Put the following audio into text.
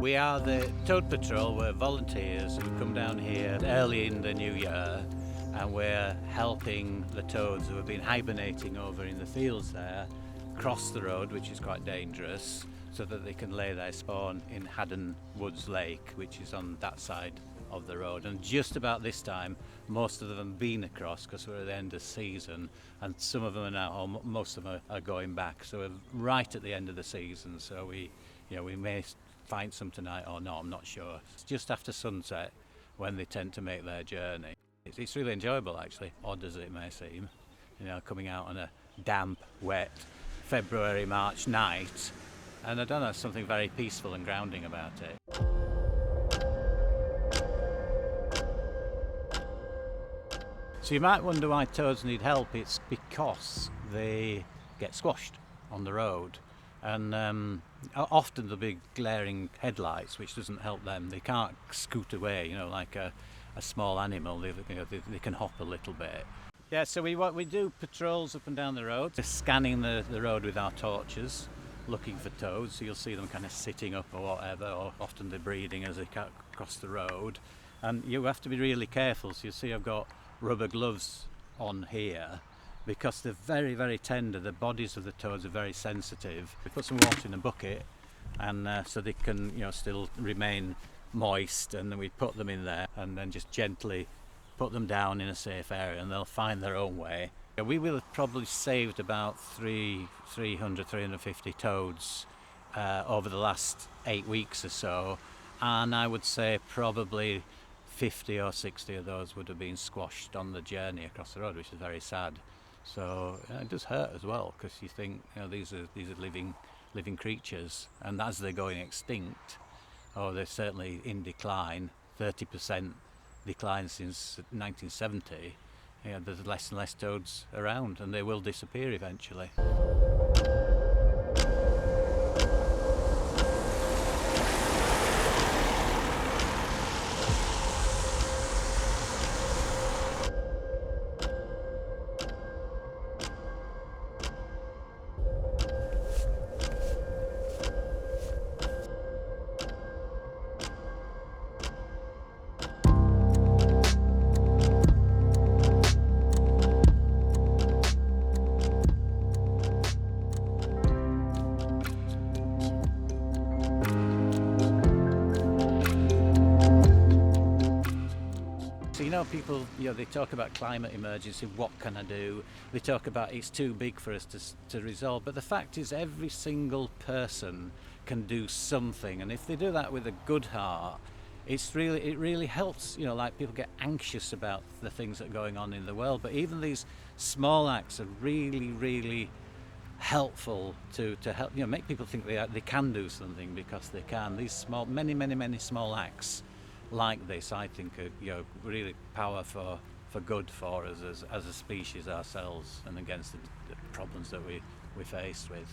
We are the Toad Patrol. We're volunteers who come down here early in the new year, and we're helping the toads who have been hibernating over in the fields there cross the road, which is quite dangerous, so that they can lay their spawn in Haddon Woods Lake, which is on that side of the road. And just about this time, most of them have been across because we're at the end of season, and some of them are now, or most of them are going back. So we're right at the end of the season. So we may find some tonight or not. I'm not sure. It's just after sunset when they tend to make their journey. It's really enjoyable, actually, odd as it may seem. Coming out on a damp, wet February, March night, and I don't know, something very peaceful and grounding about it. So you might wonder why toads need help. It's because they get squashed on the road, and often there'll be glaring headlights, which doesn't help them. They can't scoot away, like a small animal. They can hop a little bit. Yeah, so we do patrols up and down the road, scanning the road with our torches, looking for toads. So you'll see them kind of sitting up or whatever, or often they're breeding as they cross the road. And you have to be really careful. So you see I've got rubber gloves on here because they're very, very tender. The bodies of the toads are very sensitive. We put some water in a bucket, and so they can still remain moist, and then we put them in there and then just gently put them down in a safe area, and they'll find their own way. We will have probably saved about 350 toads over the last 8 weeks or so, and I would say probably 50 or 60 of those would have been squashed on the journey across the road, which is very sad. So it does hurt as well, because you think these are living creatures, and as they're going extinct, they're certainly in decline, 30% decline since 1970. There's less and less toads around, and they will disappear eventually. People, they talk about climate emergency, what can I do? They talk about it's too big for us to resolve, but the fact is every single person can do something, and if they do that with a good heart, it really helps. Like people get anxious about the things that are going on in the world, but even these small acts are really, really helpful to help, make people think they can do something, because they can. These many small acts like this, I think, are really powerful for good for us as a species ourselves, and against the problems that we're faced with.